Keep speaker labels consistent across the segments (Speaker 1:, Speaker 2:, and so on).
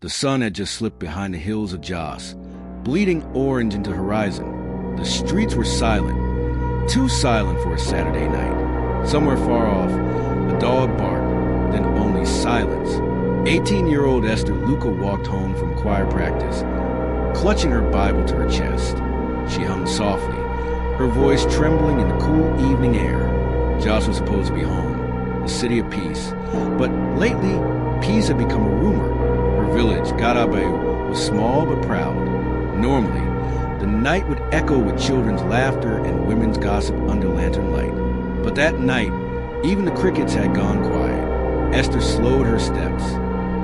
Speaker 1: The sun had just slipped behind the hills of Jos, bleeding orange into the horizon. The streets were silent, too silent for a Saturday night. Somewhere far off, a dog barked, then only silence. 18-year-old Esther Luka walked home from choir practice, clutching her Bible to her chest. She hummed softly, her voice trembling in the cool evening air. Jos was supposed to be home, the city of peace. But lately, peace had become a rumor. Her village, Garabe, was small but proud. Normally, the night would echo with children's laughter and women's gossip under lantern light. But that night, even the crickets had gone quiet. Esther slowed her steps.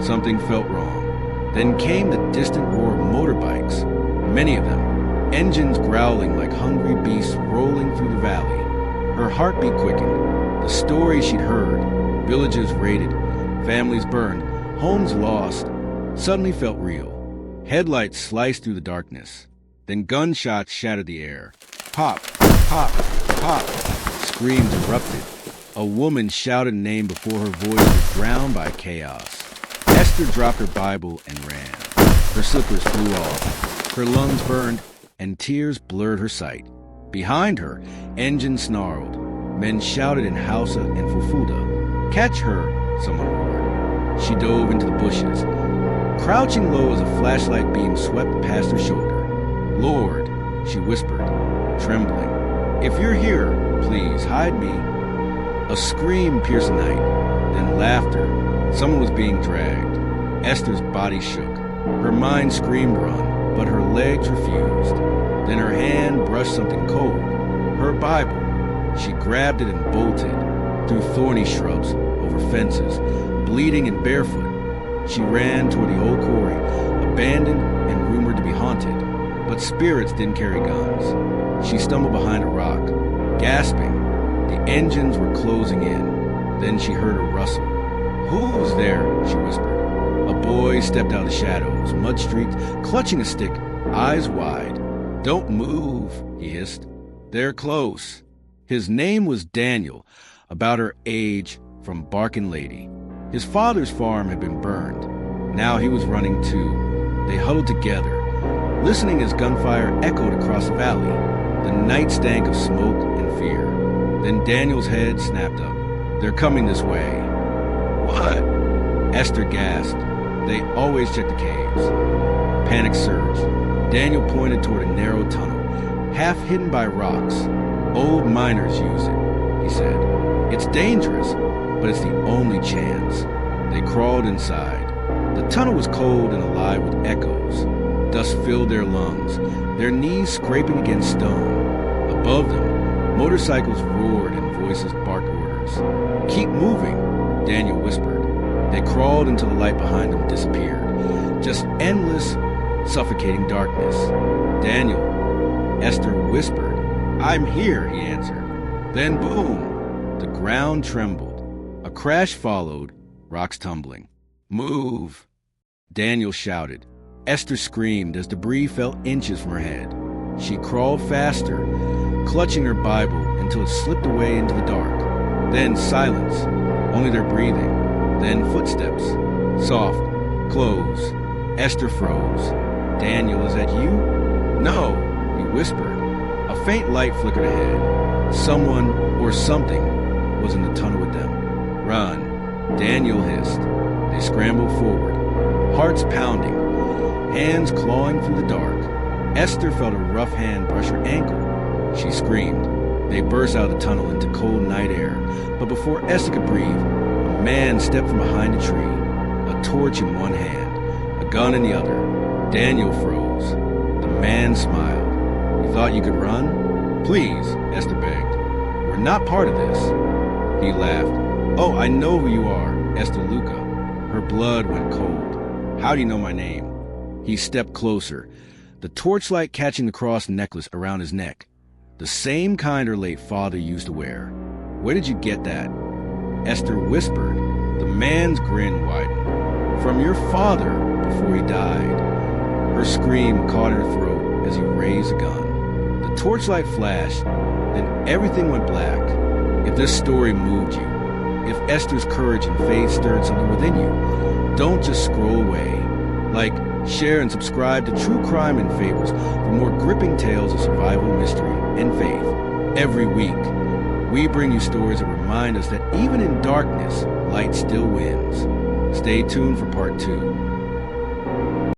Speaker 1: Something felt wrong. Then came the distant roar of motorbikes, many of them, engines growling like hungry beasts rolling through the valley. Her heartbeat quickened. The stories she'd heard, villages raided, families burned, homes lost, suddenly felt real. Headlights sliced through the darkness. Then gunshots shattered the air. Pop, pop, pop. Screams erupted. A woman shouted a name before her voice was drowned by chaos. Esther dropped her Bible and ran. Her slippers flew off. Her lungs burned, and tears blurred her sight. Behind her, engines snarled. Men shouted in Hausa and Fufuda. "Catch her," someone roared. She dove into the bushes, crouching low as a flashlight beam swept past her shoulder. "Lord," she whispered, trembling, "if you're here, please hide me." A scream pierced the night, then laughter. Someone was being dragged. Esther's body shook. Her mind screamed run, but her legs refused. Then her hand brushed something cold. Her Bible. She grabbed it and bolted, through thorny shrubs, over fences, bleeding and barefoot. She ran toward the old quarry, abandoned and rumored to be haunted. But spirits didn't carry guns. She stumbled behind a rock, gasping. The engines were closing in. Then she heard a rustle. "Who's there?" she whispered. A boy stepped out of the shadows, mud-streaked, clutching a stick, eyes wide. "Don't move," he hissed. "They're close." His name was Daniel, about her age, from Barkin Lady. His father's farm had been burned. Now he was running too. They huddled together, listening as gunfire echoed across the valley, the night stank of smoke and fear. Then Daniel's head snapped up. "They're coming this way." "What?" Esther gasped. They always check the caves. Panic surged. Daniel pointed toward a narrow tunnel, half hidden by rocks. "Old miners use it," he said. "It's dangerous, but it's the only chance." They crawled inside. The tunnel was cold and alive with echoes. Dust filled their lungs, their knees scraping against stone. Above them, motorcycles roared and voices barked orders. "Keep moving," Daniel whispered. They crawled until the light behind them disappeared. Just endless, suffocating darkness. "Daniel," Esther whispered. "I'm here," he answered. Then boom! The ground trembled. A crash followed, rocks tumbling. "Move!" Daniel shouted. Esther screamed as debris fell inches from her head. She crawled faster, clutching her Bible until it slipped away into the dark. Then silence, only their breathing. Then footsteps, soft, close. Esther froze. "Daniel, is that you?" "No," he whispered. A faint light flickered ahead. Someone or something was in the tunnel with them. "Run," Daniel hissed. They scrambled forward, hearts pounding, hands clawing through the dark. Esther felt a rough hand brush her ankle. She screamed. They burst out of the tunnel into cold night air, but before Esther could breathe, a man stepped from behind a tree, a torch in one hand, a gun in the other. Daniel froze. The man smiled. "You thought you could run?" "Please," Esther begged. "We're not part of this." He laughed. "Oh, I know who you are, Esther Luka." Her blood went cold. "How do you know my name?" He stepped closer, the torchlight catching the cross necklace around his neck. The same kind her late father used to wear. "Where did you get that?" Esther whispered. The man's grin widened. "From your father before he died." Her scream caught in her throat as he raised a gun. The torchlight flashed, then everything went black. If this story moved you, if Esther's courage and faith stirred something within you, don't just scroll away. Like, share, and subscribe to True Crime and Fables for more gripping tales of survival, mystery, and faith. Every week, we bring you stories that remind us that even in darkness, light still wins. Stay tuned for part 2.